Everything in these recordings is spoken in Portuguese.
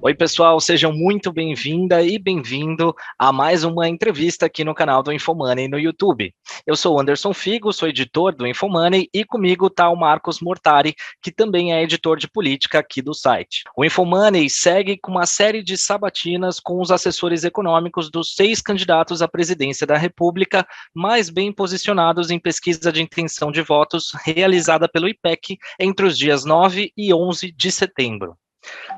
Oi, pessoal, sejam muito bem-vinda e bem-vindo a mais uma entrevista aqui no canal do Infomoney no YouTube. Eu sou o Anderson Figo, sou editor do Infomoney e comigo está o Marcos Mortari, que também é editor de política aqui do site. O Infomoney segue com uma série de sabatinas com os assessores econômicos dos 6 candidatos à presidência da República mais bem posicionados em pesquisa de intenção de votos realizada pelo IPEC entre os dias 9 e 11 de setembro.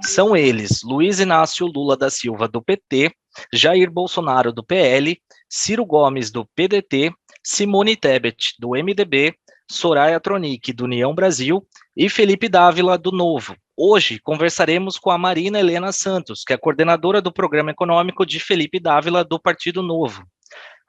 São eles Luiz Inácio Lula da Silva, do PT, Jair Bolsonaro, do PL, Ciro Gomes, do PDT, Simone Tebet, do MDB, Soraya Tronic, do União Brasil e Felipe Dávila, do Novo. Hoje conversaremos com a Marina Helena Santos, que é coordenadora do Programa Econômico de Felipe Dávila, do Partido Novo.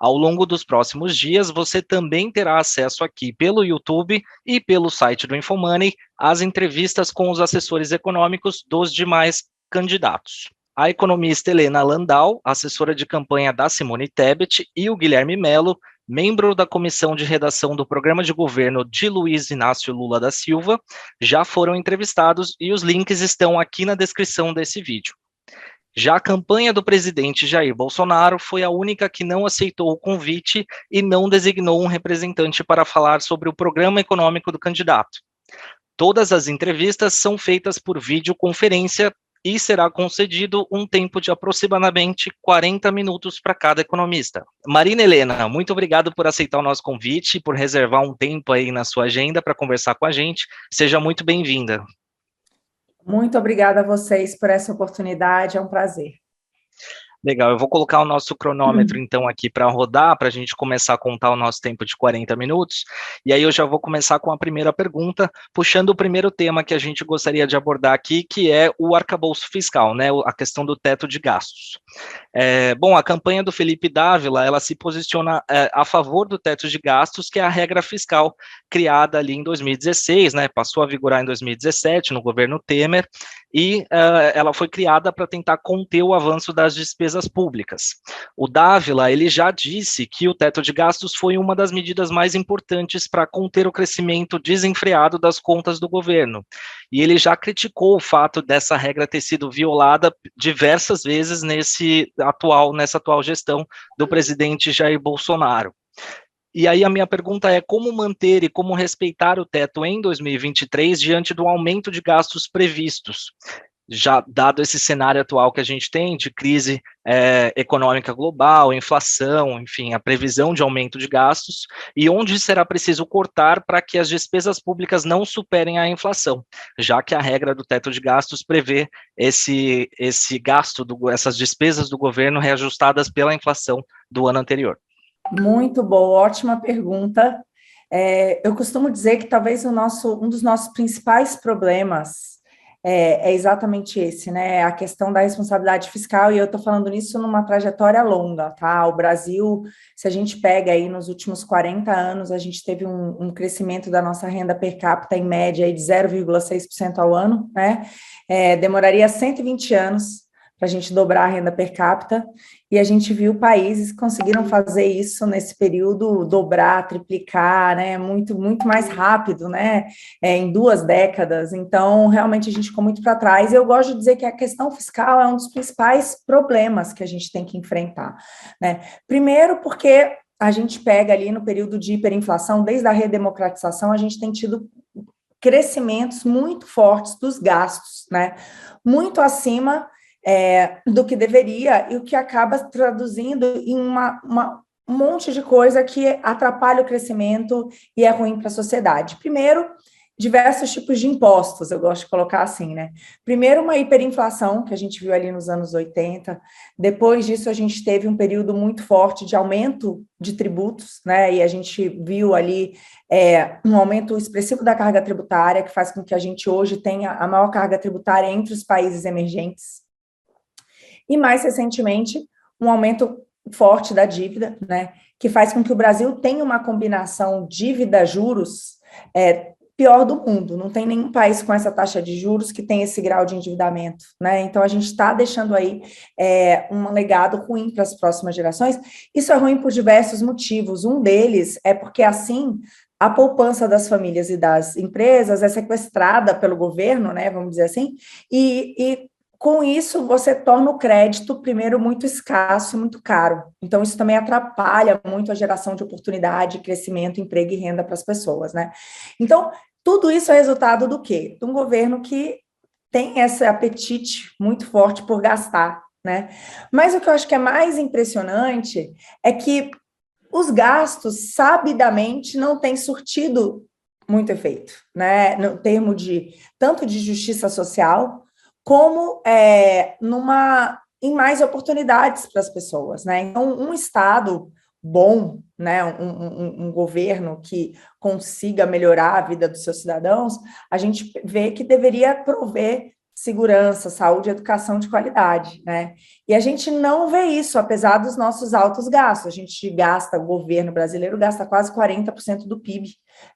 Ao longo dos próximos dias, você também terá acesso aqui pelo YouTube e pelo site do Infomoney às entrevistas com os assessores econômicos dos demais candidatos. A economista Helena Landau, assessora de campanha da Simone Tebet, e o Guilherme Melo, membro da comissão de redação do programa de governo de Luiz Inácio Lula da Silva, já foram entrevistados e os links estão aqui na descrição desse vídeo. Já a campanha do presidente Jair Bolsonaro foi a única que não aceitou o convite e não designou um representante para falar sobre o programa econômico do candidato. Todas as entrevistas são feitas por videoconferência e será concedido um tempo de aproximadamente 40 minutos para cada economista. Marina Helena, muito obrigado por aceitar o nosso convite e por reservar um tempo aí na sua agenda para conversar com a gente. Seja muito bem-vinda. Muito obrigada a vocês por essa oportunidade, é um prazer. Legal, eu vou colocar o nosso cronômetro, então, aqui para rodar, para a gente começar a contar o nosso tempo de 40 minutos, e aí eu já vou começar com a primeira pergunta, puxando o primeiro tema que a gente gostaria de abordar aqui, que é o arcabouço fiscal, né, a questão do teto de gastos. Bom, a campanha do Felipe Dávila, ela se posiciona a favor do teto de gastos, que é a regra fiscal criada ali em 2016, né, passou a vigorar em 2017, no governo Temer, e ela foi criada para tentar conter o avanço das despesas públicas. O Dávila, ele já disse que o teto de gastos foi uma das medidas mais importantes para conter o crescimento desenfreado das contas do governo, e ele já criticou o fato dessa regra ter sido violada diversas vezes nessa atual gestão do presidente Jair Bolsonaro. E aí a minha pergunta é como manter e como respeitar o teto em 2023 diante do aumento de gastos previstos, já dado esse cenário atual que a gente tem de crise econômica global, inflação, enfim, a previsão de aumento de gastos, e onde será preciso cortar para que as despesas públicas não superem a inflação, já que a regra do teto de gastos prevê esse gasto, essas despesas do governo reajustadas pela inflação do ano anterior. Muito boa, ótima pergunta. Eu costumo dizer que talvez um dos nossos principais problemas é exatamente esse, né? A questão da responsabilidade fiscal, e eu estou falando nisso numa trajetória longa, tá? O Brasil, se a gente pega aí nos últimos 40 anos, a gente teve um crescimento da nossa renda per capita em média aí de 0,6% ao ano, né? Demoraria 120 anos para a gente dobrar a renda per capita, e a gente viu países que conseguiram fazer isso nesse período, dobrar, triplicar, né, muito mais rápido, né, em 2 décadas. Então, realmente, a gente ficou muito para trás, e eu gosto de dizer que a questão fiscal é um dos principais problemas que a gente tem que enfrentar, né. Primeiro, porque a gente pega ali no período de hiperinflação, desde a redemocratização, a gente tem tido crescimentos muito fortes dos gastos, né, muito acima do que deveria, e o que acaba traduzindo em um monte de coisa que atrapalha o crescimento e é ruim para a sociedade. Primeiro, diversos tipos de impostos, eu gosto de colocar assim, né? Primeiro, uma hiperinflação, que a gente viu ali nos anos 80, depois disso a gente teve um período muito forte de aumento de tributos, né? E a gente viu ali um aumento expressivo da carga tributária, que faz com que a gente hoje tenha a maior carga tributária entre os países emergentes. E, mais recentemente, um aumento forte da dívida, né, que faz com que o Brasil tenha uma combinação dívida-juros pior do mundo. Não tem nenhum país com essa taxa de juros que tem esse grau de endividamento, né? Então, a gente está deixando aí um legado ruim para as próximas gerações. Isso é ruim por diversos motivos. Um deles é porque, assim, a poupança das famílias e das empresas é sequestrada pelo governo, né, vamos dizer assim, e com isso, você torna o crédito, primeiro, muito escasso e muito caro. Então, isso também atrapalha muito a geração de oportunidade, crescimento, emprego e renda para as pessoas, né? Então, tudo isso é resultado do quê? De um governo que tem esse apetite muito forte por gastar, né? Mas o que eu acho que é mais impressionante é que os gastos, sabidamente, não têm surtido muito efeito, né? No termo de tanto de justiça social, como em mais oportunidades para as pessoas, né? Então, um Estado bom, né? Um governo que consiga melhorar a vida dos seus cidadãos, a gente vê que deveria prover segurança, saúde e educação de qualidade, né? E a gente não vê isso, apesar dos nossos altos gastos. A gente gasta, o governo brasileiro gasta quase 40% do PIB,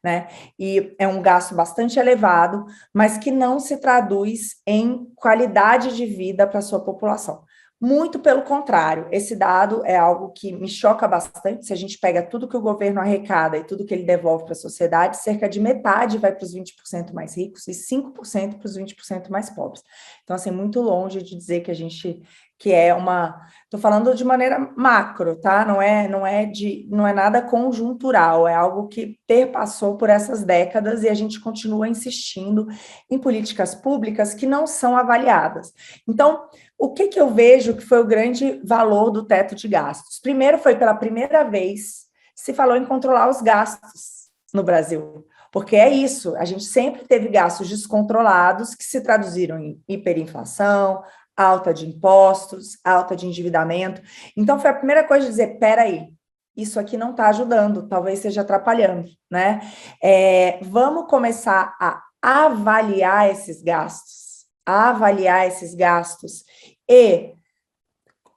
né? E é um gasto bastante elevado, mas que não se traduz em qualidade de vida para a sua população. Muito pelo contrário, esse dado é algo que me choca bastante. Se a gente pega tudo que o governo arrecada e tudo que ele devolve para a sociedade, cerca de metade vai para os 20% mais ricos e 5% para os 20% mais pobres. Então, assim, muito longe de dizer que a gente estou falando de maneira macro, tá? Não é nada conjuntural, é algo que perpassou por essas décadas e a gente continua insistindo em políticas públicas que não são avaliadas. Então, o que eu vejo que foi o grande valor do teto de gastos? Primeiro, foi pela primeira vez se falou em controlar os gastos no Brasil. Porque é isso, a gente sempre teve gastos descontrolados que se traduziram em hiperinflação, alta de impostos, alta de endividamento. Então, foi a primeira coisa de dizer, peraí, isso aqui não está ajudando, talvez esteja atrapalhando, né? Vamos começar a avaliar esses gastos, e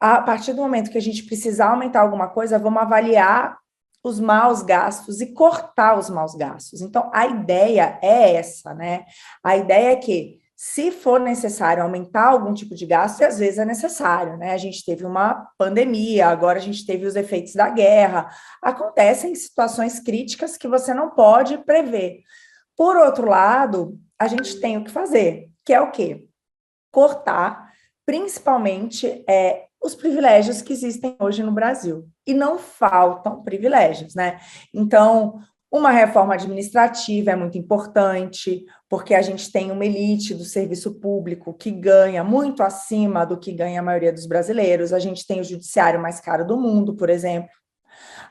a partir do momento que a gente precisar aumentar alguma coisa, vamos avaliar os maus gastos e cortar os maus gastos. Então, a ideia é essa, né? A ideia é que, se for necessário aumentar algum tipo de gasto, e às vezes é necessário, né? A gente teve uma pandemia, agora a gente teve os efeitos da guerra. Acontecem situações críticas que você não pode prever. Por outro lado, a gente tem o que fazer, que é o quê? Cortar, principalmente, os privilégios que existem hoje no Brasil. E não faltam privilégios, né? Então, uma reforma administrativa é muito importante, porque a gente tem uma elite do serviço público que ganha muito acima do que ganha a maioria dos brasileiros. A gente tem o judiciário mais caro do mundo, por exemplo.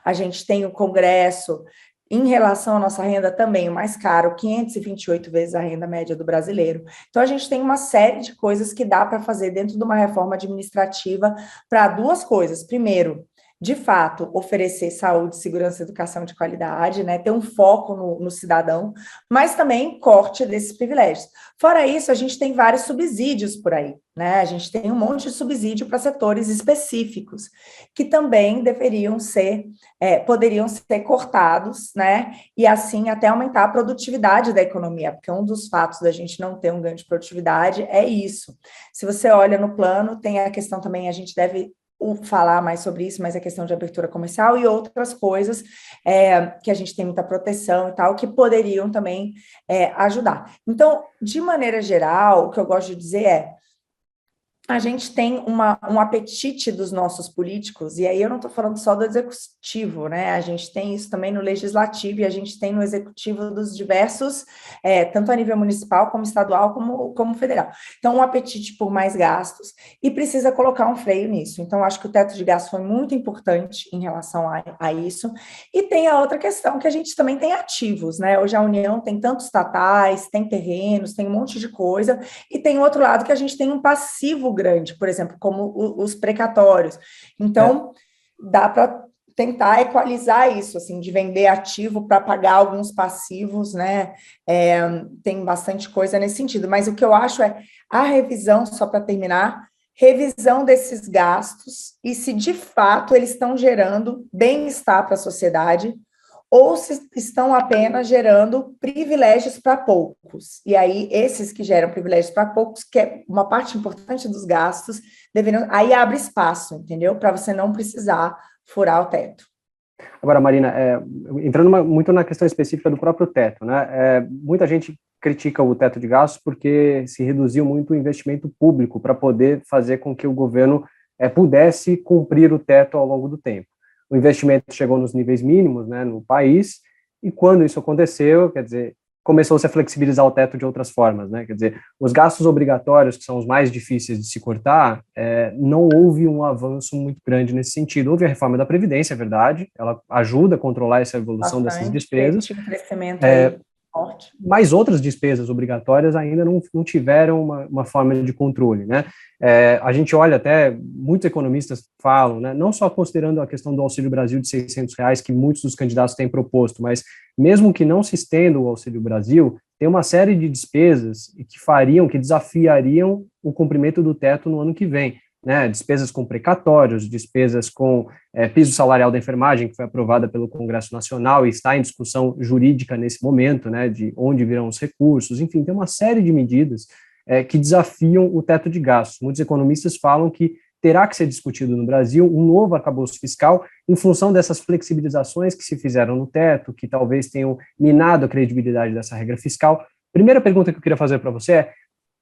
A gente tem o Congresso, em relação à nossa renda, também o mais caro, 528 vezes a renda média do brasileiro. Então, a gente tem uma série de coisas que dá para fazer dentro de uma reforma administrativa para duas coisas. Primeiro, de fato, oferecer saúde, segurança e educação de qualidade, né? Ter um foco no cidadão, mas também corte desses privilégios. Fora isso, a gente tem vários subsídios por aí, né? A gente tem um monte de subsídio para setores específicos, que também poderiam ser cortados, né? E assim até aumentar a produtividade da economia, porque um dos fatos da gente não ter um ganho de produtividade é isso. Se você olha no plano, tem a questão também, a gente deve falar mais sobre isso, mas a questão de abertura comercial e outras coisas que a gente tem muita proteção e tal, que poderiam também ajudar. Então, de maneira geral, o que eu gosto de dizer a gente tem um apetite dos nossos políticos, e aí eu não estou falando só do executivo, né? A gente tem isso também no legislativo, e a gente tem no executivo dos diversos, tanto a nível municipal, como estadual, como federal. Então, um apetite por mais gastos, e precisa colocar um freio nisso. Então, acho que o teto de gastos foi muito importante em relação a isso. E tem a outra questão, que a gente também tem ativos, né? Hoje a União tem tantos estatais, tem terrenos, tem um monte de coisa, e tem outro lado que a gente tem um passivo grande, por exemplo, como os precatórios. Então, dá para tentar equalizar isso, assim, de vender ativo para pagar alguns passivos, né? Tem bastante coisa nesse sentido, mas o que eu acho a revisão, só para terminar, revisão desses gastos e se de fato eles estão gerando bem-estar para a sociedade, ou se estão apenas gerando privilégios para poucos. E aí, esses que geram privilégios para poucos, que é uma parte importante dos gastos, aí abre espaço, entendeu? Para você não precisar furar o teto. Agora, Marina, entrando muito na questão específica do próprio teto, né? Muita gente critica o teto de gastos porque se reduziu muito o investimento público para poder fazer com que o governo pudesse cumprir o teto ao longo do tempo. O investimento chegou nos níveis mínimos, né, no país, e quando isso aconteceu, quer dizer, começou-se a flexibilizar o teto de outras formas, né? Quer dizer, os gastos obrigatórios, que são os mais difíceis de se cortar, não houve um avanço muito grande nesse sentido. Houve a reforma da Previdência, é verdade, ela ajuda a controlar essa evolução dessas despesas. Teve um crescimento aí forte. Mas outras despesas obrigatórias ainda não tiveram uma forma de controle, né? A gente olha até, muitos economistas falam, né, não só considerando a questão do Auxílio Brasil de R$ 600, que muitos dos candidatos têm proposto, mas mesmo que não se estenda o Auxílio Brasil, tem uma série de despesas que desafiariam o cumprimento do teto no ano que vem, né? Despesas com precatórios, despesas com piso salarial da enfermagem, que foi aprovada pelo Congresso Nacional e está em discussão jurídica nesse momento, né, de onde virão os recursos, enfim, tem uma série de medidas que desafiam o teto de gastos. Muitos economistas falam que terá que ser discutido no Brasil um novo arcabouço fiscal em função dessas flexibilizações que se fizeram no teto, que talvez tenham minado a credibilidade dessa regra fiscal. Primeira pergunta que eu queria fazer para você é: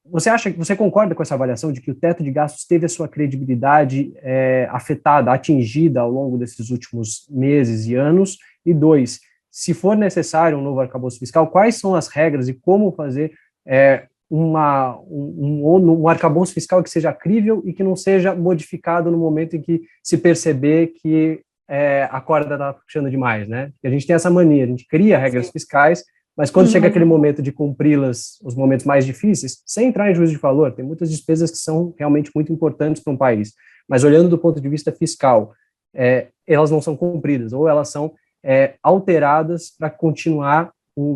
você concorda com essa avaliação de que o teto de gastos teve a sua credibilidade afetada, atingida ao longo desses últimos meses e anos? E dois, se for necessário um novo arcabouço fiscal, quais são as regras e como fazer um arcabouço fiscal que seja crível e que não seja modificado no momento em que se perceber que a corda está puxando demais, né? Porque a gente tem essa mania, a gente cria regras fiscais, mas quando chega aquele momento de cumpri-las, os momentos mais difíceis, sem entrar em juízo de valor, tem muitas despesas que são realmente muito importantes para um país, mas olhando do ponto de vista fiscal, elas não são cumpridas, ou elas são alteradas para continuar,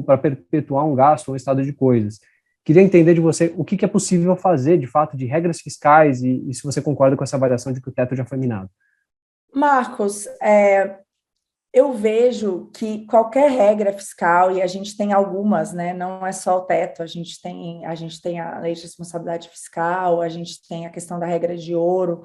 para perpetuar um gasto ou um estado de coisas. Queria entender de você o que é possível fazer, de fato, de regras fiscais e se você concorda com essa avaliação de que o teto já foi minado. Marcos, eu vejo que qualquer regra fiscal, e a gente tem algumas, né? Não é só o teto, a gente tem a lei de responsabilidade fiscal, a gente tem a questão da regra de ouro.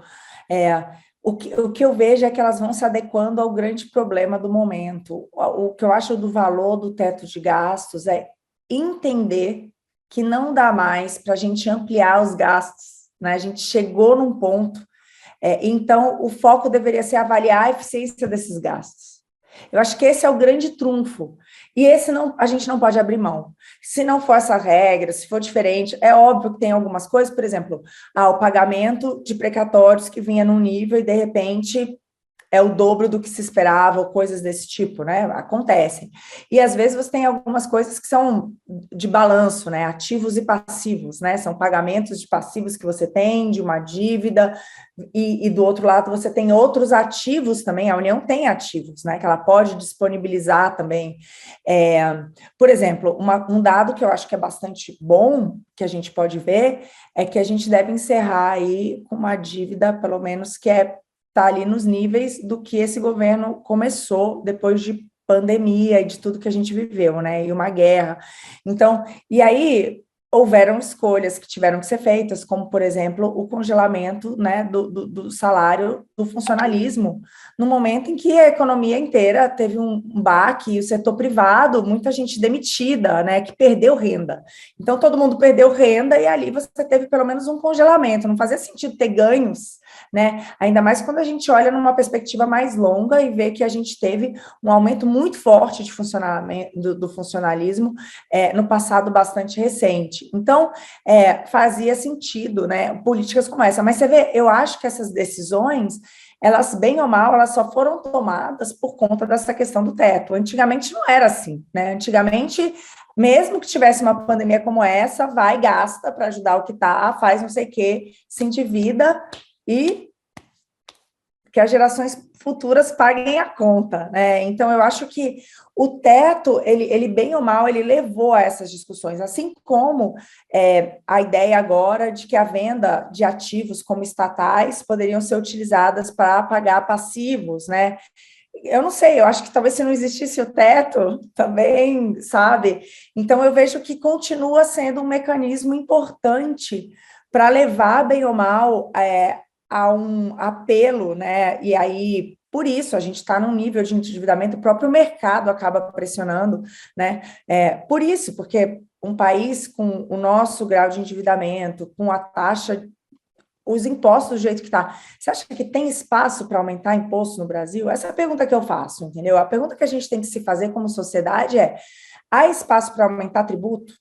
O que eu vejo é que elas vão se adequando ao grande problema do momento. O que eu acho do valor do teto de gastos é entender que não dá mais para a gente ampliar os gastos, né? A gente chegou num ponto, então o foco deveria ser avaliar a eficiência desses gastos. Eu acho que esse é o grande trunfo, e a gente não pode abrir mão. Se não for essa regra, se for diferente, é óbvio que tem algumas coisas, por exemplo, o pagamento de precatórios que vinha num nível e de repente é o dobro do que se esperava, ou coisas desse tipo, né? Acontecem. E às vezes você tem algumas coisas que são de balanço, né? Ativos e passivos, né? São pagamentos de passivos que você tem, de uma dívida, e do outro lado você tem outros ativos também. A União tem ativos, né? Que ela pode disponibilizar também. Por exemplo, um dado que eu acho que é bastante bom, que a gente pode ver, é que a gente deve encerrar aí com uma dívida, pelo menos, que está ali nos níveis do que esse governo começou depois de pandemia e de tudo que a gente viveu, né, e uma guerra. Então, e aí houveram escolhas que tiveram que ser feitas, como, por exemplo, o congelamento, né, do salário do funcionalismo, no momento em que a economia inteira teve um baque, e o setor privado, muita gente demitida, né, que perdeu renda. Então, todo mundo perdeu renda e ali você teve pelo menos um congelamento. Não fazia sentido ter ganhos, né? Ainda mais quando a gente olha numa perspectiva mais longa e vê que a gente teve um aumento muito forte de funcionamento do funcionalismo no passado bastante recente. Então, fazia sentido, né? Políticas como essa. Mas você vê, eu acho que essas decisões, elas, bem ou mal, elas só foram tomadas por conta dessa questão do teto. Antigamente não era assim, né? Antigamente, mesmo que tivesse uma pandemia como essa, vai, gasta para ajudar o que está, faz não sei o quê, se endivida e que as gerações futuras paguem a conta, né? Então, eu acho que o teto, ele bem ou mal, ele levou a essas discussões, assim como a ideia agora de que a venda de ativos como estatais poderiam ser utilizadas para pagar passivos, né? Eu não sei, eu acho que talvez se não existisse o teto também, sabe? Então, eu vejo que continua sendo um mecanismo importante para levar, bem ou mal, a um apelo, né? E aí Por isso, a gente está num nível de endividamento, o próprio mercado acaba pressionando, né? Por isso, porque um país com o nosso grau de endividamento, com a taxa, os impostos do jeito que está, você acha que tem espaço para aumentar imposto no Brasil? Essa é a pergunta que eu faço, entendeu? A pergunta que a gente tem que se fazer como sociedade é: há espaço para aumentar tributo?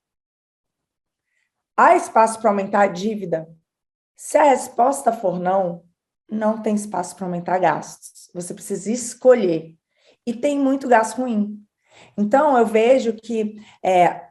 Há espaço para aumentar a dívida? Se a resposta for não, não tem espaço para aumentar gastos. Você precisa escolher. E tem muito gasto ruim. Então, eu vejo que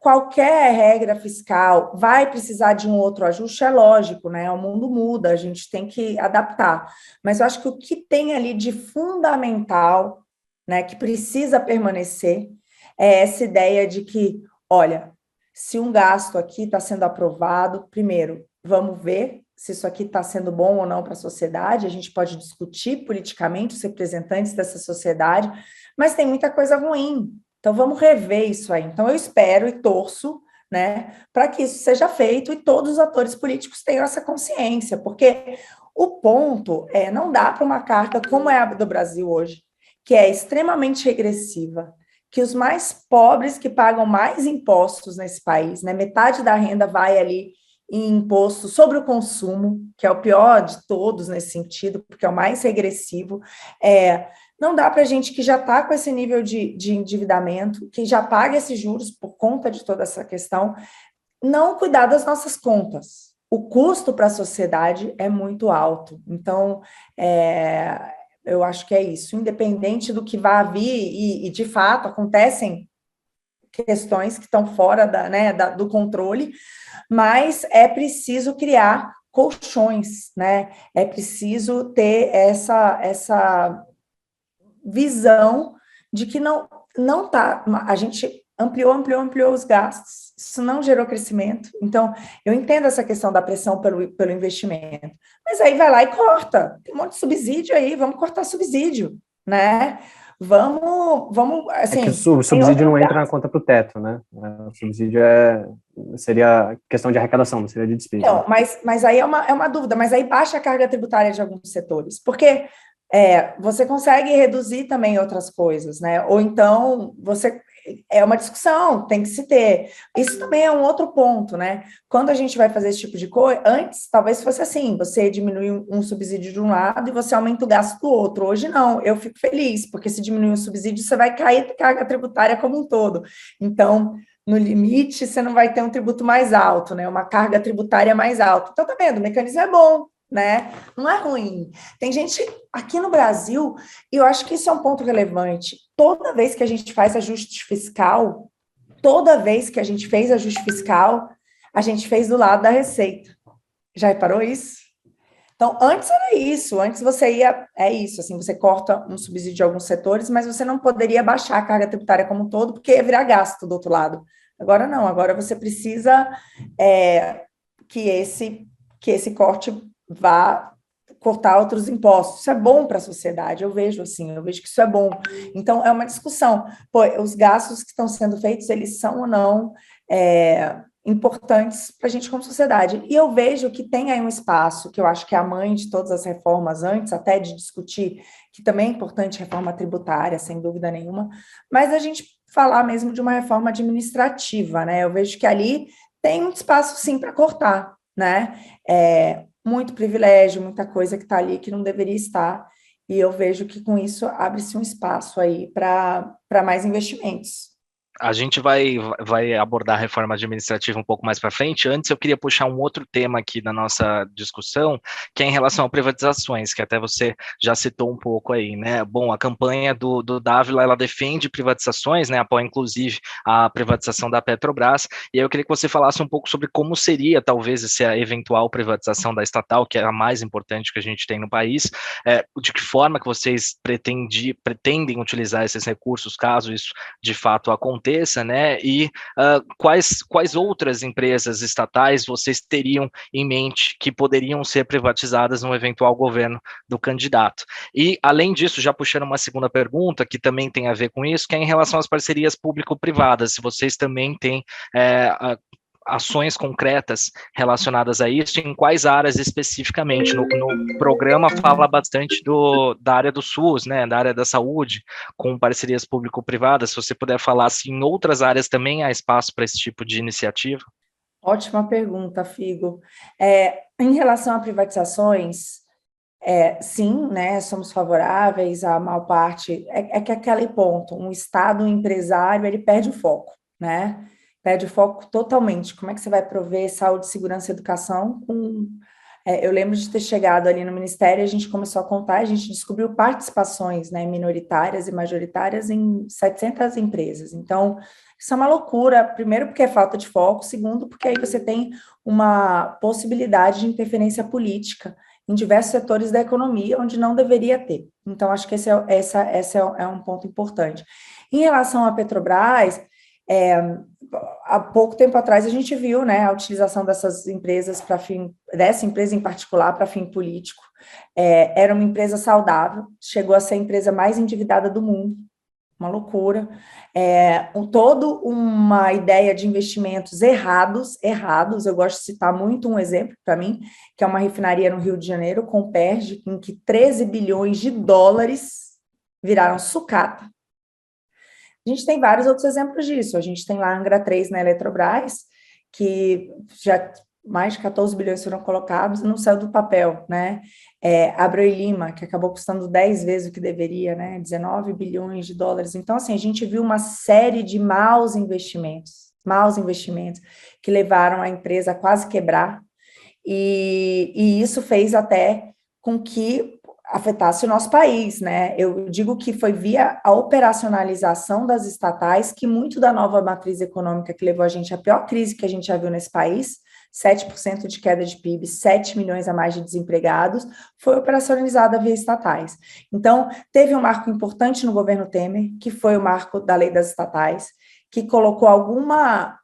qualquer regra fiscal vai precisar de um outro ajuste, é lógico, né? O mundo muda, a gente tem que adaptar. Mas eu acho que o que tem ali de fundamental, né, que precisa permanecer, é essa ideia de que, olha, se um gasto aqui está sendo aprovado, primeiro, vamos ver se isso aqui está sendo bom ou não para a sociedade, a gente pode discutir politicamente os representantes dessa sociedade, mas tem muita coisa ruim. Então, vamos rever isso aí. Então, eu espero e torço, né, para que isso seja feito e todos os atores políticos tenham essa consciência, porque o ponto não dá para uma carta como é a do Brasil hoje, que é extremamente regressiva, que os mais pobres que pagam mais impostos nesse país, né, metade da renda vai ali em imposto sobre o consumo, que é o pior de todos nesse sentido, porque é o mais regressivo. Não dá para a gente que já está com esse nível de endividamento, que já paga esses juros por conta de toda essa questão, não cuidar das nossas contas. O custo para a sociedade é muito alto. Então, eu acho que é isso. Independente do que vá vir, e de fato acontecem questões que estão fora do controle, mas é preciso criar colchões, né? É preciso ter essa visão de que não tá, a gente ampliou os gastos, isso não gerou crescimento. Então, eu entendo essa questão da pressão pelo investimento, mas aí vai lá e corta, tem um monte de subsídio aí, vamos cortar subsídio, né? Vamos assim... que o subsídio não entra na conta para o teto, né? O subsídio seria questão de arrecadação, não seria de despesa. Então, mas aí é uma dúvida, mas aí baixa a carga tributária de alguns setores, porque você consegue reduzir também outras coisas, né? Ou então, é uma discussão, tem que se ter. Isso também é um outro ponto, né? Quando a gente vai fazer esse tipo de coisa, antes talvez fosse assim, você diminui um subsídio de um lado e você aumenta o gasto do outro. Hoje não, eu fico feliz, porque se diminuir o subsídio, você vai cair a carga tributária como um todo. Então, no limite, você não vai ter um tributo mais alto, né? Uma carga tributária mais alta. Então, tá vendo? O mecanismo é bom, né? Não é ruim. Tem gente aqui no Brasil, e eu acho que isso é um ponto relevante. Toda vez que a gente faz ajuste fiscal, a gente fez do lado da receita. Já reparou isso? Então, antes era isso, antes você corta um subsídio de alguns setores, mas você não poderia baixar a carga tributária como um todo, porque ia virar gasto do outro lado. Agora não, agora você precisa que esse corte vá cortar outros impostos. Isso é bom para a sociedade, eu vejo que isso é bom. Então, é uma discussão. Os gastos que estão sendo feitos, eles são ou não importantes para a gente como sociedade. E eu vejo que tem aí um espaço, que eu acho que é a mãe de todas as reformas, antes até de discutir, que também é importante, reforma tributária, sem dúvida nenhuma, mas a gente falar mesmo de uma reforma administrativa, né? Eu vejo que ali tem um espaço, sim, para cortar, né? Muito privilégio, muita coisa que está ali que não deveria estar, e eu vejo que com isso abre-se um espaço aí para mais investimentos. A gente vai abordar a reforma administrativa um pouco mais para frente. Antes, eu queria puxar um outro tema aqui da nossa discussão, que é em relação a privatizações, que até você já citou um pouco aí, né? Bom, a campanha do Dávila, ela defende privatizações, né? Apoia, inclusive, a privatização da Petrobras, e aí eu queria que você falasse um pouco sobre como seria, talvez, essa eventual privatização da estatal, que é a mais importante que a gente tem no país, de que forma que vocês pretendem utilizar esses recursos, caso isso, de fato, aconteça, né? E quais outras empresas estatais vocês teriam em mente que poderiam ser privatizadas no eventual governo do candidato? E, além disso, já puxando uma segunda pergunta, que também tem a ver com isso, que é em relação às parcerias público-privadas, se vocês também têm ações concretas relacionadas a isso, em quais áreas especificamente? No programa fala bastante da área do SUS, né, da área da saúde, com parcerias público-privadas. Se você puder falar se em outras áreas também há espaço para esse tipo de iniciativa. Ótima pergunta, Figo. Em relação a privatizações, sim, né, somos favoráveis à maior parte, que aquele ponto, um Estado, um empresário, ele perde o foco, né, perde o foco totalmente. Como é que você vai prover saúde, segurança e educação com... eu lembro de ter chegado ali no Ministério, a gente começou a contar, a gente descobriu participações, né, minoritárias e majoritárias em 700 empresas. Então, isso é uma loucura, primeiro porque é falta de foco, segundo porque aí você tem uma possibilidade de interferência política em diversos setores da economia, onde não deveria ter. Então, acho que esse é um ponto importante. Em relação à Petrobras, há pouco tempo atrás a gente viu, né, a utilização dessas empresas dessa empresa em particular para fim político. Era uma empresa saudável, chegou a ser a empresa mais endividada do mundo, uma loucura, toda uma ideia de investimentos errados, eu gosto de citar muito um exemplo para mim, que é uma refinaria no Rio de Janeiro, com Perge, em que 13 bilhões de dólares viraram sucata. A gente tem vários outros exemplos disso, a gente tem lá a Angra 3 na Eletrobras, que já mais de 14 bilhões foram colocados e não saiu do papel, né? Abreu e Lima, que acabou custando 10 vezes o que deveria, né? 19 bilhões de dólares. Então, assim, a gente viu uma série de maus investimentos que levaram a empresa a quase quebrar, e isso fez até com que afetasse o nosso país, né? Eu digo que foi via a operacionalização das estatais que muito da nova matriz econômica que levou a gente à pior crise que a gente já viu nesse país, 7% de queda de PIB, 7 milhões a mais de desempregados, foi operacionalizada via estatais. Então, teve um marco importante no governo Temer, que foi o marco da lei das estatais, que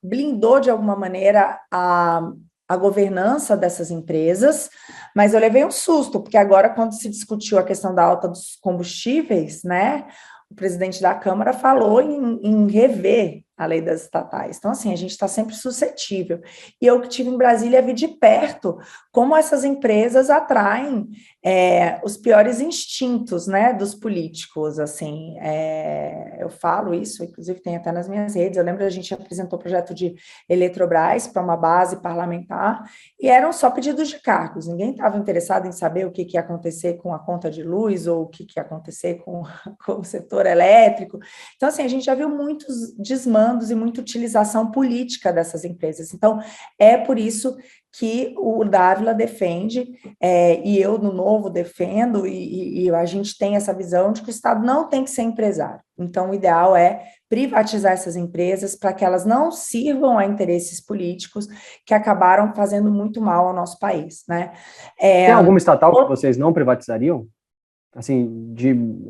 blindou de alguma maneira a governança dessas empresas, mas eu levei um susto, porque agora, quando se discutiu a questão da alta dos combustíveis, né, o presidente da Câmara falou em rever a lei das estatais. Então, assim, a gente está sempre suscetível. E eu que estive em Brasília vi de perto como essas empresas atraem os piores instintos, né, dos políticos, assim. Eu falo isso, inclusive tem até nas minhas redes, eu lembro que a gente apresentou o projeto de Eletrobras para uma base parlamentar, e eram só pedidos de cargos, ninguém estava interessado em saber o que ia acontecer com a conta de luz, ou o que ia acontecer com o setor elétrico. Então, assim, a gente já viu muitos desmandos e muita utilização política dessas empresas. Então, é por isso que o Dávila defende, e eu, no Novo, defendo, e a gente tem essa visão de que o Estado não tem que ser empresário. Então, o ideal é privatizar essas empresas para que elas não sirvam a interesses políticos que acabaram fazendo muito mal ao nosso país, né? Tem alguma estatal que vocês não privatizariam? Assim,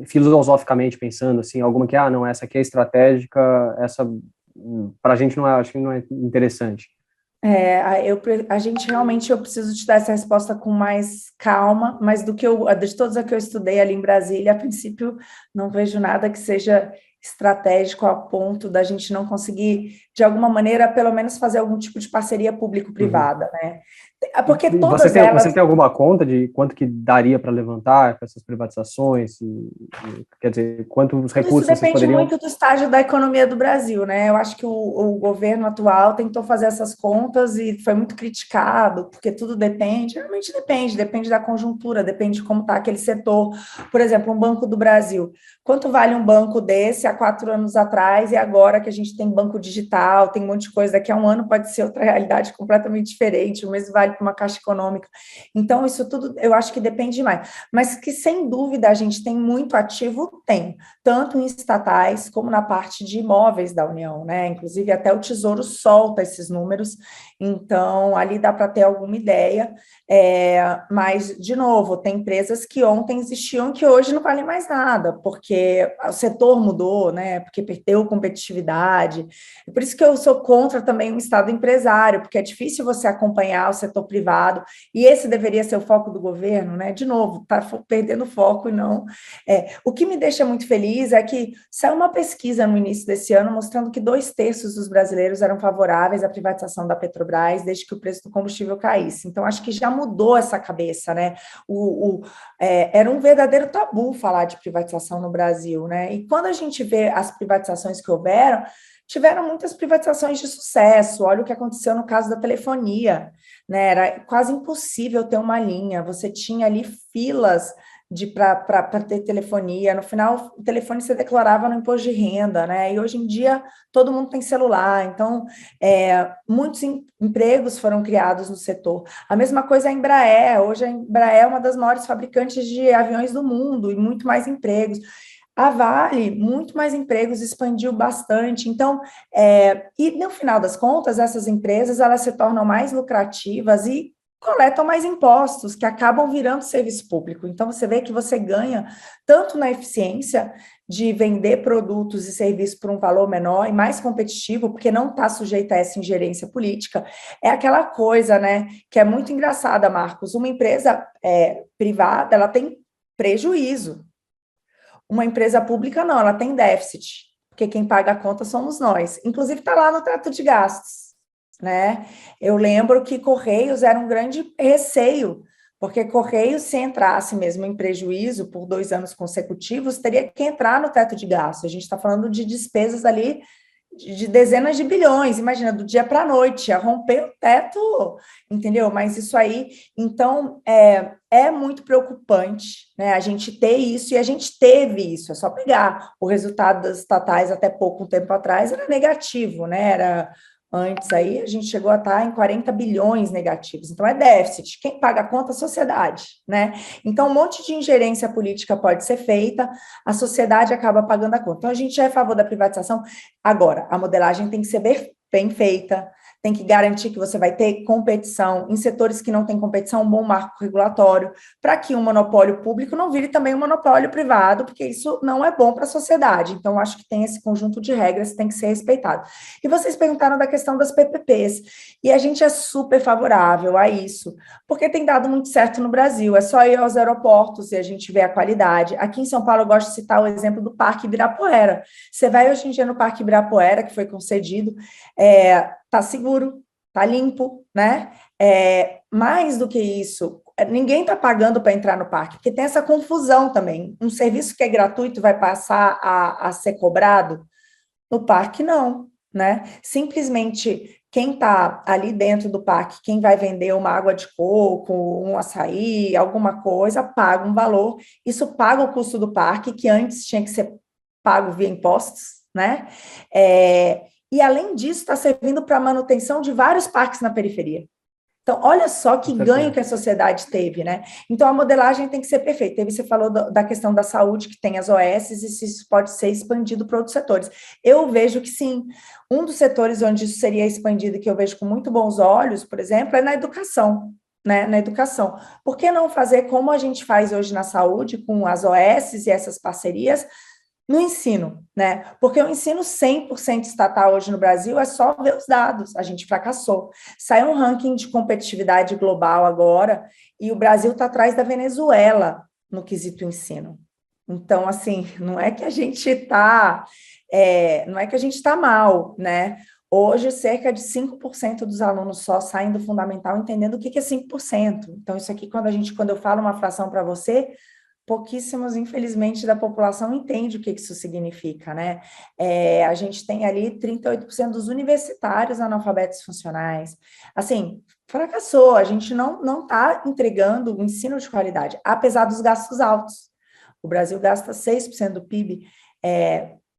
filosoficamente pensando, assim, alguma que, não, essa aqui é estratégica, essa, para a gente, não acho que não é interessante. A gente realmente, eu preciso te dar essa resposta com mais calma, mas de todas as que eu estudei ali em Brasília, a princípio, não vejo nada que seja estratégico a ponto da gente não conseguir, de alguma maneira, pelo menos fazer algum tipo de parceria público-privada, né? Porque todas elas... Você tem alguma conta de quanto que daria para levantar com essas privatizações? Quer dizer, quantos recursos vocês poderiam... Isso depende muito do estágio da economia do Brasil, né? Eu acho que o governo atual tentou fazer essas contas e foi muito criticado, porque tudo depende, realmente depende da conjuntura, depende de como está aquele setor. Por exemplo, um Banco do Brasil. Quanto vale um banco desse há 4 anos atrás e agora que a gente tem banco digital, tem um monte de coisa, daqui a um ano pode ser outra realidade completamente diferente, o mesmo vale para uma Caixa Econômica. Então, isso tudo eu acho que depende demais. Mas que, sem dúvida, a gente tem muito ativo, tanto em estatais como na parte de imóveis da União, né? Inclusive, até o Tesouro solta esses números, então, ali dá para ter alguma ideia, mas, de novo, tem empresas que ontem existiam que hoje não valem mais nada, porque o setor mudou, né? Porque perdeu competitividade. Por isso que eu sou contra também o Estado empresário, porque é difícil você acompanhar o setor privado, e esse deveria ser o foco do governo, né? De novo, está perdendo foco e não... O que me deixa muito feliz é que saiu uma pesquisa no início desse ano mostrando que 2/3 dos brasileiros eram favoráveis à privatização da Petrobras desde que o preço do combustível caísse. Então, acho que já mudou essa cabeça, né? Era um verdadeiro tabu falar de privatização no Brasil, né? E quando a gente vê as privatizações que houveram, tiveram muitas privatizações de sucesso. Olha o que aconteceu no caso da telefonia, né? Era quase impossível ter uma linha, você tinha ali filas para ter telefonia. No final, o telefone você declarava no imposto de renda, né? E hoje em dia todo mundo tem celular, então muitos empregos foram criados no setor. A mesma coisa a Embraer. Hoje a Embraer é uma das maiores fabricantes de aviões do mundo e muito mais empregos. A Vale, muito mais empregos, expandiu bastante. Então, e no final das contas, essas empresas elas se tornam mais lucrativas e coletam mais impostos, que acabam virando serviço público. Então, você vê que você ganha tanto na eficiência de vender produtos e serviços por um valor menor e mais competitivo, porque não está sujeito a essa ingerência política. É aquela coisa, né, que é muito engraçada, Marcos. Uma empresa privada, ela tem prejuízo. Uma empresa pública, não, ela tem déficit, porque quem paga a conta somos nós. Inclusive, está lá no teto de gastos, né? Eu lembro que Correios era um grande receio, porque Correios, se entrasse mesmo em prejuízo por 2 anos consecutivos, teria que entrar no teto de gastos. A gente está falando de despesas ali de dezenas de bilhões, imagina, do dia para a noite, a romper o teto, entendeu? Mas isso aí, então, é muito preocupante, né, a gente ter isso, e a gente teve isso, é só pegar o resultado das estatais até pouco tempo atrás, era negativo, né, era... Antes aí, a gente chegou a estar em 40 bilhões negativos. Então, é déficit. Quem paga a conta é a sociedade, né? Então, um monte de ingerência política pode ser feita, a sociedade acaba pagando a conta. Então, a gente é a favor da privatização. Agora, a modelagem tem que ser bem feita, tem que garantir que você vai ter competição. Em setores que não tem competição, um bom marco regulatório, para que um monopólio público não vire também um monopólio privado, porque isso não é bom para a sociedade. Então, acho que tem esse conjunto de regras que tem que ser respeitado. E vocês perguntaram da questão das PPPs, e a gente é super favorável a isso, porque tem dado muito certo no Brasil. É só ir aos aeroportos e a gente vê a qualidade. Aqui em São Paulo, eu gosto de citar o exemplo do Parque Ibirapuera. Você vai hoje em dia no Parque Ibirapuera, que foi concedido, está seguro, está limpo, né? Mais do que isso, ninguém está pagando para entrar no parque, porque tem essa confusão também. Um serviço que é gratuito vai passar a ser cobrado? No parque, não, né? Simplesmente quem está ali dentro do parque, quem vai vender uma água de coco, um açaí, alguma coisa, paga um valor. Isso paga o custo do parque, que antes tinha que ser pago via impostos, né? E, além disso, está servindo para a manutenção de vários parques na periferia. Então, olha só que ganho que a sociedade teve, né? Então, a modelagem tem que ser perfeita. Aí você falou da questão da saúde, que tem as OS, e se isso pode ser expandido para outros setores. Eu vejo que sim. Um dos setores onde isso seria expandido, que eu vejo com muito bons olhos, por exemplo, é na educação. Né, na educação. Por que não fazer como a gente faz hoje na saúde, com as OS e essas parcerias, no ensino, né? Porque o ensino 100% estatal hoje no Brasil é só ver os dados, a gente fracassou. Saiu um ranking de competitividade global agora, e o Brasil está atrás da Venezuela no quesito ensino. Então, assim, não é que a gente está mal, né? Hoje, cerca de 5% dos alunos só saem do fundamental entendendo o que é 5%. Então, isso aqui, quando eu falo uma fração para você, pouquíssimos, infelizmente, da população entende o que isso significa, né? A gente tem ali 38% dos universitários analfabetos funcionais. Assim, fracassou, a gente não está entregando um ensino de qualidade, apesar dos gastos altos. O Brasil gasta 6% do PIB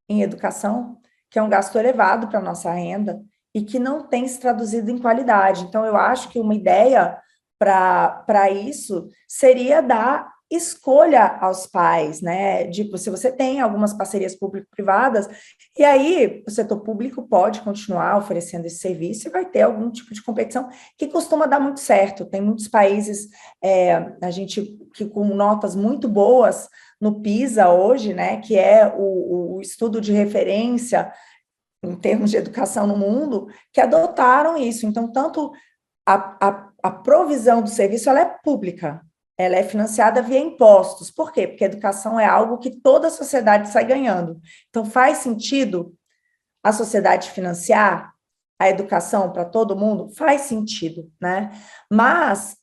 em educação, que é um gasto elevado para a nossa renda, e que não tem se traduzido em qualidade. Então, eu acho que uma ideia para isso seria dar escolha aos pais, né? Tipo, se você tem algumas parcerias público-privadas, e aí o setor público pode continuar oferecendo esse serviço e vai ter algum tipo de competição que costuma dar muito certo. Tem muitos países, que com notas muito boas no PISA hoje, né? Que é o estudo de referência em termos de educação no mundo, que adotaram isso. Então, tanto a provisão do serviço ela é pública, ela é financiada via impostos. Por quê? Porque a educação é algo que toda a sociedade sai ganhando. Então, faz sentido a sociedade financiar a educação para todo mundo? Faz sentido, né? Mas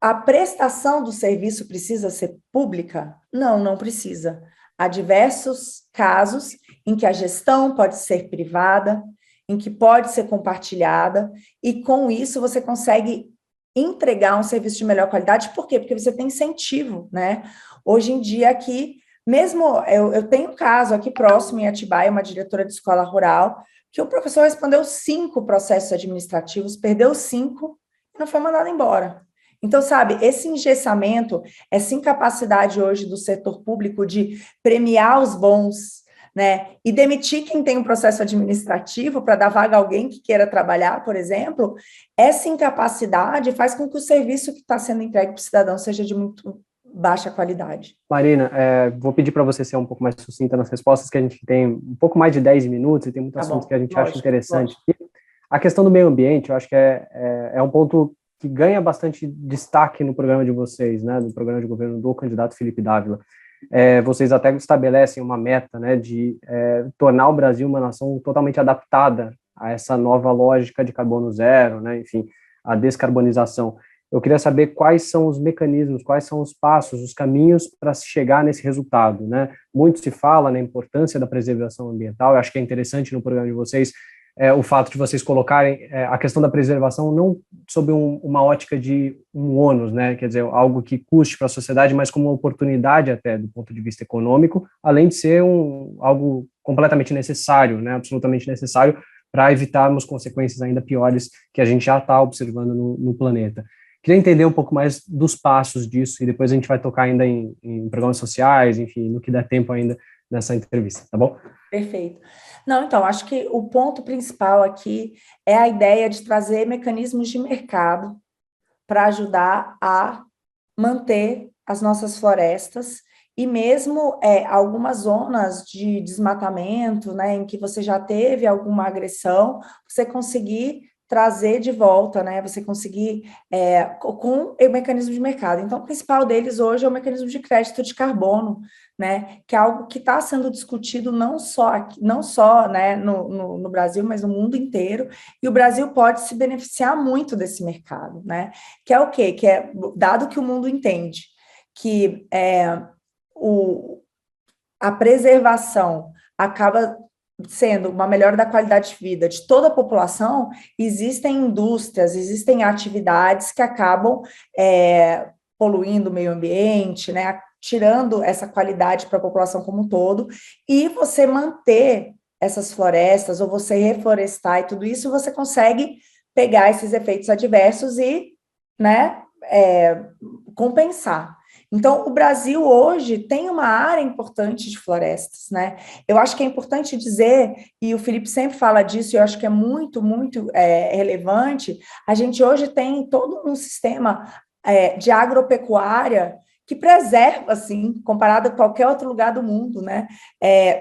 a prestação do serviço precisa ser pública? Não, não precisa. Há diversos casos em que a gestão pode ser privada, em que pode ser compartilhada, e com isso você consegue entregar um serviço de melhor qualidade. Por quê? Porque você tem incentivo, né? Hoje em dia aqui, mesmo eu tenho um caso aqui próximo em Atibaia, uma diretora de escola rural, que o professor respondeu 5 processos administrativos, perdeu 5 e não foi mandado embora. Então, sabe, esse engessamento, essa incapacidade hoje do setor público de premiar os bons, né, e demitir quem tem um processo administrativo para dar vaga a alguém que queira trabalhar, por exemplo, essa incapacidade faz com que o serviço que está sendo entregue para o cidadão seja de muito baixa qualidade. Marina, vou pedir para você ser um pouco mais sucinta nas respostas, que a gente tem um pouco mais de 10 minutos e tem muitos assuntos que a gente acha interessante. A questão do meio ambiente, eu acho que é um ponto que ganha bastante destaque no programa de vocês, né, no programa de governo do candidato Felipe Dávila. Vocês até estabelecem uma meta, né, de tornar o Brasil uma nação totalmente adaptada a essa nova lógica de carbono zero, né, enfim, a descarbonização. Eu queria saber quais são os mecanismos, quais são os passos, os caminhos para se chegar nesse resultado, né? Muito se fala na importância da preservação ambiental, eu acho que é interessante no programa de vocês o fato de vocês colocarem a questão da preservação não sob uma ótica de um ônus, né? Quer dizer, algo que custe para a sociedade, mas como uma oportunidade até do ponto de vista econômico, além de ser algo completamente necessário, né? Absolutamente necessário para evitarmos consequências ainda piores que a gente já está observando no planeta. Queria entender um pouco mais dos passos disso e depois a gente vai tocar ainda em programas sociais, enfim, no que der tempo ainda nessa entrevista, tá bom? Perfeito. Não, então, acho que o ponto principal aqui é a ideia de trazer mecanismos de mercado para ajudar a manter as nossas florestas e mesmo algumas zonas de desmatamento, né, em que você já teve alguma agressão, você conseguir trazer de volta, né, você conseguir com o mecanismo de mercado. Então, o principal deles hoje é o mecanismo de crédito de carbono, né, que é algo que está sendo discutido não só aqui, não só, né, no Brasil, mas no mundo inteiro, e o Brasil pode se beneficiar muito desse mercado, né, que é o quê? Que é, dado que o mundo entende que a preservação acaba sendo uma melhora da qualidade de vida de toda a população, existem indústrias, existem atividades que acabam poluindo o meio ambiente, né, tirando essa qualidade para a população como um todo, e você manter essas florestas, ou você reflorestar e tudo isso, você consegue pegar esses efeitos adversos e, né, compensar. Então, o Brasil hoje tem uma área importante de florestas, né? Eu acho que é importante dizer, e o Felipe sempre fala disso, e eu acho que é muito, muito relevante, a gente hoje tem todo um sistema de agropecuária que preserva, assim, comparado a qualquer outro lugar do mundo, né?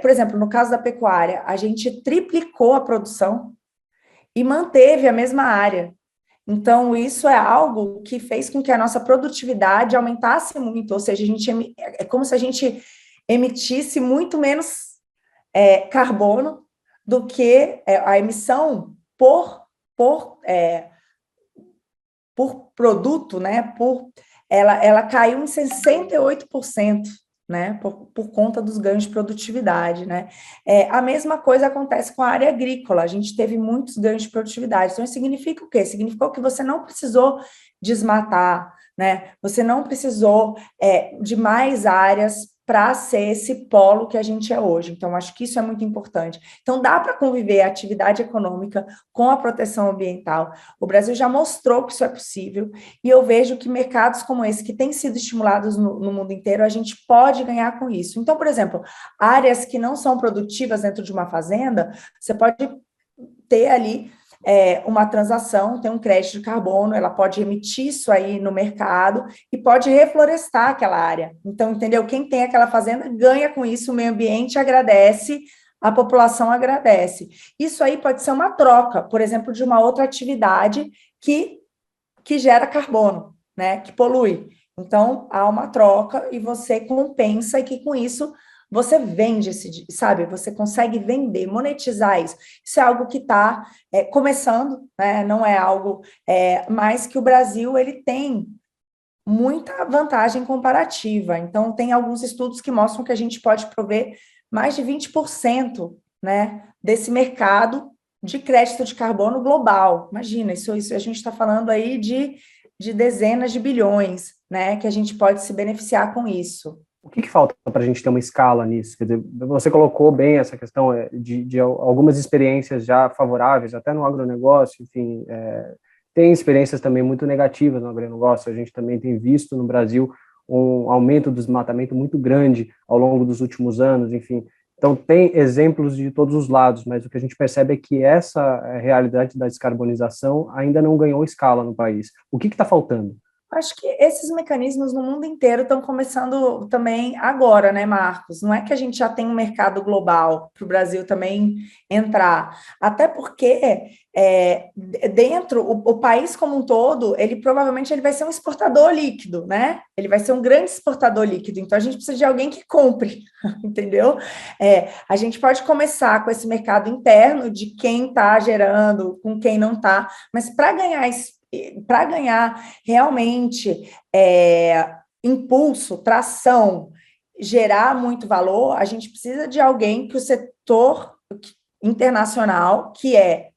Por exemplo, no caso da pecuária, a gente triplicou a produção e manteve a mesma área. Então, isso é algo que fez com que a nossa produtividade aumentasse muito, ou seja, é como se a gente emitisse muito menos carbono do que a emissão por produto, né? Ela caiu em 68%. Né, por conta dos ganhos de produtividade, né? A mesma coisa acontece com a área agrícola, a gente teve muitos ganhos de produtividade, então isso significa o quê? Significou que você não precisou desmatar, né? Você não precisou de mais áreas para ser esse polo que a gente é hoje, então acho que isso é muito importante. Então dá para conviver a atividade econômica com a proteção ambiental, o Brasil já mostrou que isso é possível, e eu vejo que mercados como esse, que têm sido estimulados no mundo inteiro, a gente pode ganhar com isso. Então, por exemplo, áreas que não são produtivas dentro de uma fazenda, você pode ter ali uma transação, tem um crédito de carbono, ela pode emitir isso aí no mercado e pode reflorestar aquela área. Então, entendeu? Quem tem aquela fazenda ganha com isso, o meio ambiente agradece a população agradece. Isso aí pode ser uma troca, por exemplo, de uma outra atividade que gera carbono, né, que polui. Então, há uma troca e você compensa e que com isso você vende, sabe? Você consegue vender, monetizar isso. Isso é algo que está começando, né? Não é algo mais que o Brasil ele tem muita vantagem comparativa. Então, tem alguns estudos que mostram que a gente pode prover mais de 20%, né, desse mercado de crédito de carbono global. Imagina, isso a gente está falando aí de dezenas de bilhões, né, que a gente pode se beneficiar com isso. O que falta para a gente ter uma escala nisso? Quer dizer, você colocou bem essa questão de algumas experiências já favoráveis, até no agronegócio, enfim, tem experiências também muito negativas no agronegócio. A gente também tem visto no Brasil um aumento do desmatamento muito grande ao longo dos últimos anos, enfim. Então, tem exemplos de todos os lados, mas o que a gente percebe é que essa realidade da descarbonização ainda não ganhou escala no país. O que está faltando? Acho que esses mecanismos no mundo inteiro estão começando também agora, né, Marcos? Não é que a gente já tem um mercado global para o Brasil também entrar. Até porque dentro, o país como um todo, ele provavelmente vai ser um exportador líquido, né? Ele vai ser um grande exportador líquido. Então, a gente precisa de alguém que compre, entendeu? A gente pode começar com esse mercado interno de quem está gerando, com quem não está, mas para ganhar realmente impulso, tração, gerar muito valor, a gente precisa de alguém que o setor internacional, que é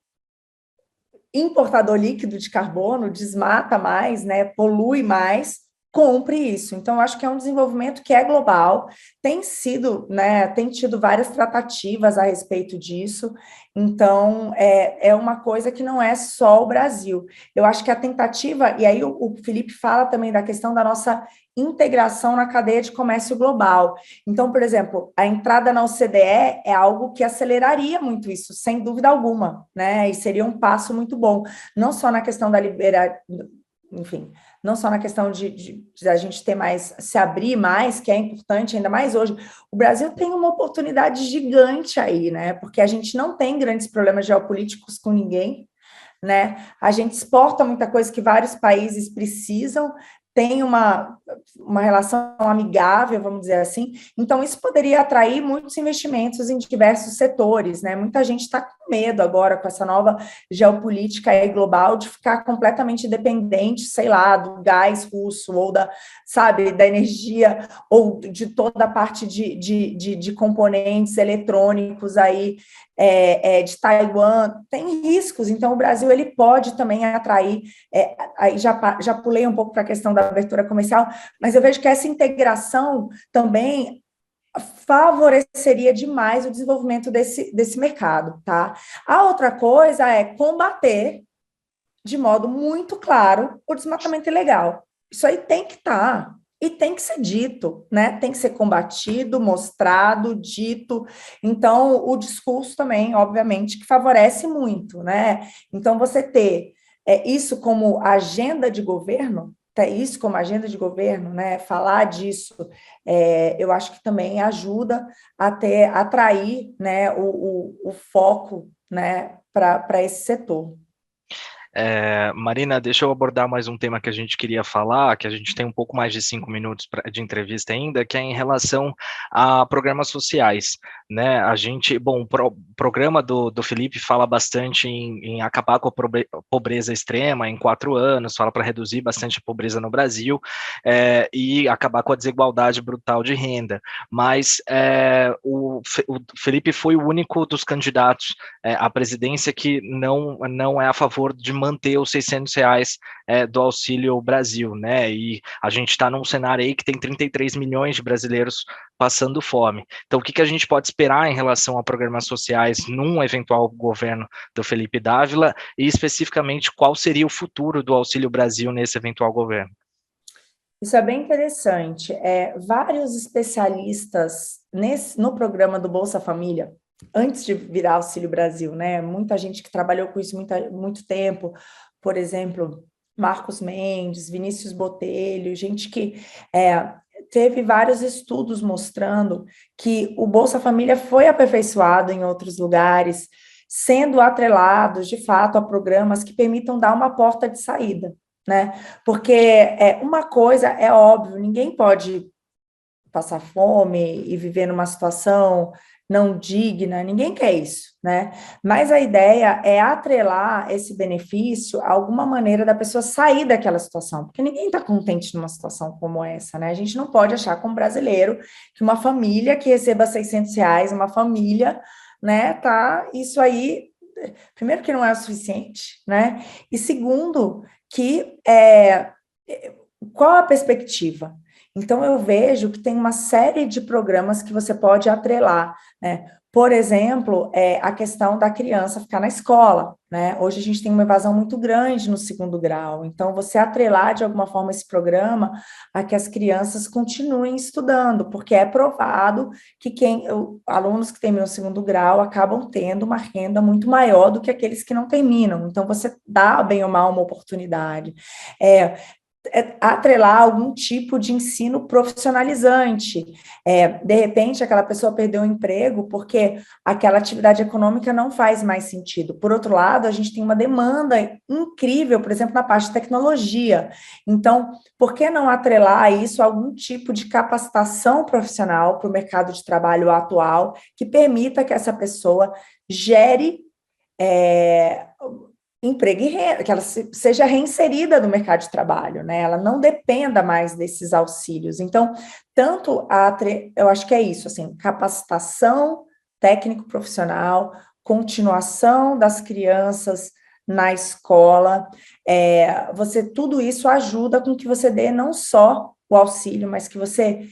importador líquido de carbono, desmata mais, né, polui mais, compre isso. Então, eu acho que é um desenvolvimento que é global, tem tido várias tratativas a respeito disso, então, é uma coisa que não é só o Brasil. Eu acho que a tentativa, e aí o Felipe fala também da questão da nossa integração na cadeia de comércio global. Então, por exemplo, a entrada na OCDE é algo que aceleraria muito isso, sem dúvida alguma, né? E seria um passo muito bom, não só na questão da enfim, não só na questão de a gente ter mais, se abrir mais, que é importante, ainda mais hoje. O Brasil tem uma oportunidade gigante aí, né? Porque a gente não tem grandes problemas geopolíticos com ninguém, né? A gente exporta muita coisa que vários países precisam, tem uma relação amigável, vamos dizer assim, então isso poderia atrair muitos investimentos em diversos setores, né? Muita gente está com medo agora com essa nova geopolítica aí global de ficar completamente dependente, sei lá, do gás russo ou da energia ou de toda a parte de componentes eletrônicos aí de Taiwan, tem riscos, então o Brasil ele pode também atrair, aí já pulei um pouco para a questão da abertura comercial, mas eu vejo que essa integração também favoreceria demais o desenvolvimento desse mercado, tá? A outra coisa é combater de modo muito claro o desmatamento ilegal. Isso aí tem que estar. E tem que ser dito, né? Tem que ser combatido, mostrado, dito. Então, o discurso também, obviamente, que favorece muito, né? Então, você ter isso como agenda de governo, né? Falar disso, eu acho que também ajuda a atrair, né, o foco, né, para esse setor. Marina, deixa eu abordar mais um tema que a gente queria falar, que a gente tem um pouco mais de 5 minutos de entrevista ainda, que é em relação a programas sociais, né? A gente, bom, o programa do Felipe fala bastante em acabar com a pobreza extrema em 4 anos, fala para reduzir bastante a pobreza no Brasil e acabar com a desigualdade brutal de renda, mas o Felipe foi o único dos candidatos à presidência que não é a favor de manter os R$600 do Auxílio Brasil, né? E a gente está num cenário aí que tem 33 milhões de brasileiros passando fome. Então, o que a gente pode esperar em relação a programas sociais num eventual governo do Felipe Dávila e, especificamente, qual seria o futuro do Auxílio Brasil nesse eventual governo? Isso é bem interessante. Vários especialistas no programa do Bolsa Família, antes de virar Auxílio Brasil, né? Muita gente que trabalhou com isso muito tempo, por exemplo, Marcos Mendes, Vinícius Botelho, gente que teve vários estudos mostrando que o Bolsa Família foi aperfeiçoado em outros lugares, sendo atrelados, de fato, a programas que permitam dar uma porta de saída, né? Porque uma coisa é óbvio, ninguém pode passar fome e viver numa situação não digna, ninguém quer isso, né? Mas a ideia é atrelar esse benefício a alguma maneira da pessoa sair daquela situação, porque ninguém está contente numa situação como essa, né? A gente não pode achar como brasileiro que uma família que receba R$ 600, uma família, né, isso aí, primeiro que não é o suficiente, né? E segundo, que qual a perspectiva? Então, eu vejo que tem uma série de programas que você pode atrelar, né? Por exemplo, a questão da criança ficar na escola, né? Hoje a gente tem uma evasão muito grande no segundo grau, então você atrelar de alguma forma esse programa a que as crianças continuem estudando, porque é provado que alunos que terminam o segundo grau acabam tendo uma renda muito maior do que aqueles que não terminam, então você dá bem ou mal uma oportunidade. Atrelar algum tipo de ensino profissionalizante. De repente, aquela pessoa perdeu o emprego porque aquela atividade econômica não faz mais sentido. Por outro lado, a gente tem uma demanda incrível, por exemplo, na parte de tecnologia. Então, por que não atrelar isso a algum tipo de capacitação profissional para o mercado de trabalho atual que permita que essa pessoa gere emprego e renda, que ela seja reinserida no mercado de trabalho, né? Ela não dependa mais desses auxílios. Então, eu acho que é isso, assim, capacitação técnico-profissional, continuação das crianças na escola, tudo isso ajuda com que você dê não só o auxílio, mas que você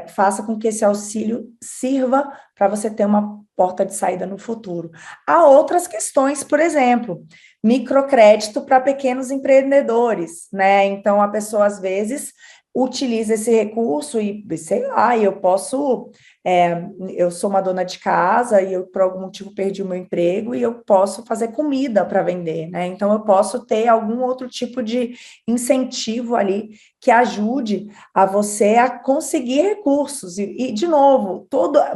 faça com que esse auxílio sirva para você ter uma porta de saída no futuro. Há outras questões, por exemplo, microcrédito para pequenos empreendedores, né? Então, a pessoa, às vezes, utiliza esse recurso e, sei lá, eu sou uma dona de casa e eu, por algum motivo, perdi o meu emprego e eu posso fazer comida para vender, né? Então, eu posso ter algum outro tipo de incentivo ali que ajude a você a conseguir recursos. De novo,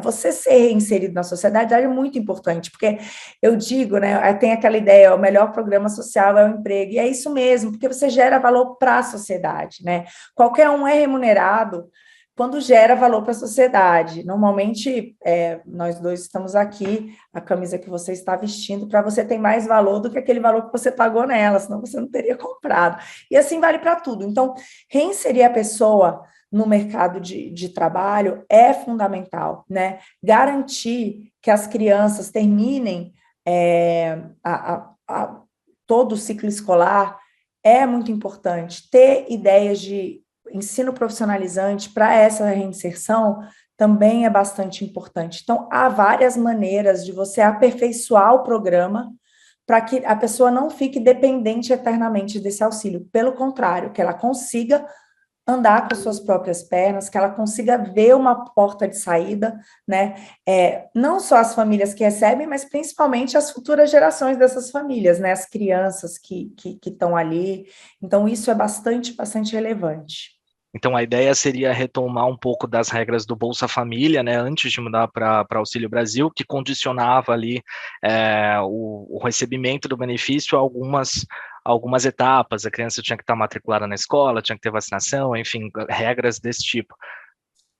você ser inserido na sociedade é muito importante, porque eu digo, né, tem aquela ideia, o melhor programa social é o emprego, e é isso mesmo, porque você gera valor para a sociedade, né? Qualquer um é remunerado quando gera valor para a sociedade. Normalmente, nós dois estamos aqui, a camisa que você está vestindo, para você tem mais valor do que aquele valor que você pagou nela, senão você não teria comprado. E assim vale para tudo. Então, reinserir a pessoa no mercado de trabalho é fundamental, né? Garantir que as crianças terminem todo o ciclo escolar é muito importante. Ter ideias de ensino profissionalizante para essa reinserção também é bastante importante. Então, há várias maneiras de você aperfeiçoar o programa para que a pessoa não fique dependente eternamente desse auxílio. Pelo contrário, que ela consiga andar com as suas próprias pernas, que ela consiga ver uma porta de saída, né? Não só as famílias que recebem, mas principalmente as futuras gerações dessas famílias, né? As crianças que estão ali. Então, isso é bastante relevante. Então, a ideia seria retomar um pouco das regras do Bolsa Família, né, antes de mudar para Auxílio Brasil, que condicionava ali o recebimento do benefício a algumas etapas. A criança tinha que estar matriculada na escola, tinha que ter vacinação, enfim, regras desse tipo.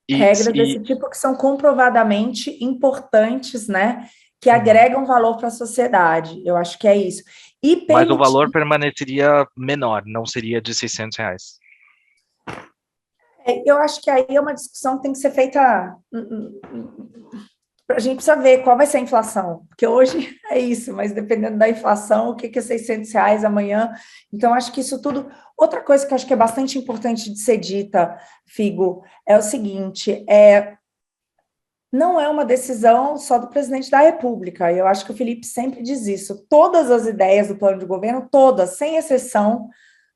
Regras desse tipo que são comprovadamente importantes, né, que agregam valor para a sociedade. Eu acho que é isso. Mas o valor permaneceria menor, não seria de R$ 600. Eu acho que aí é uma discussão que tem que ser feita. A gente precisa ver qual vai ser a inflação, porque hoje é isso, mas dependendo da inflação, o que é R$ 600 amanhã? Então, acho que isso tudo. Outra coisa que eu acho que é bastante importante de ser dita, Figo, é o seguinte: não é uma decisão só do presidente da República. Eu acho que o Felipe sempre diz isso. Todas as ideias do plano de governo, todas, sem exceção,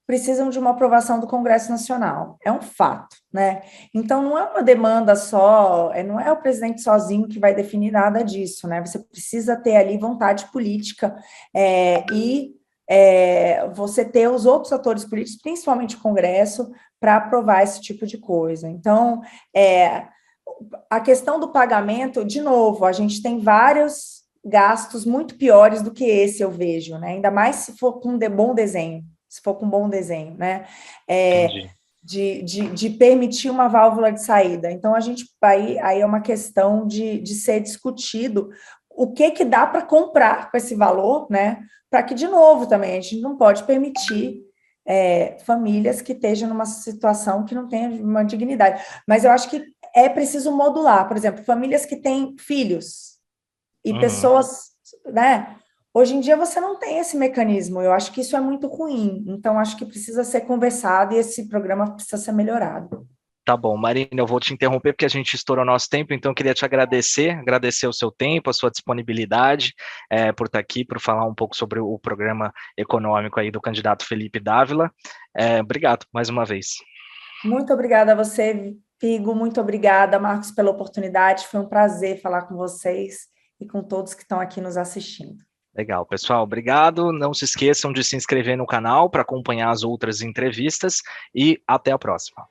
precisam de uma aprovação do Congresso Nacional. É um fato, né? Então, não é uma demanda só, não é o presidente sozinho que vai definir nada disso, né? Você precisa ter ali vontade política e você ter os outros atores políticos, principalmente o Congresso, para aprovar esse tipo de coisa. Então, a questão do pagamento, de novo, a gente tem vários gastos muito piores do que esse, eu vejo, né? Ainda mais se for com bom desenho, né? De permitir uma válvula de saída. Então, a gente aí é uma questão de ser discutido o que dá para comprar com esse valor, né? Para que, de novo, também, a gente não pode permitir famílias que estejam numa situação que não tenha uma dignidade. Mas eu acho que é preciso modular, por exemplo, famílias que têm filhos e pessoas, né? Hoje em dia você não tem esse mecanismo, eu acho que isso é muito ruim, então acho que precisa ser conversado e esse programa precisa ser melhorado. Tá bom, Marina, eu vou te interromper porque a gente estourou nosso tempo, então eu queria te agradecer o seu tempo, a sua disponibilidade por estar aqui, por falar um pouco sobre o programa econômico aí do candidato Felipe Dávila. Obrigado mais uma vez. Muito obrigada a você, Figo, muito obrigada, Marcos, pela oportunidade, foi um prazer falar com vocês e com todos que estão aqui nos assistindo. Legal, pessoal, obrigado. Não se esqueçam de se inscrever no canal para acompanhar as outras entrevistas e até a próxima.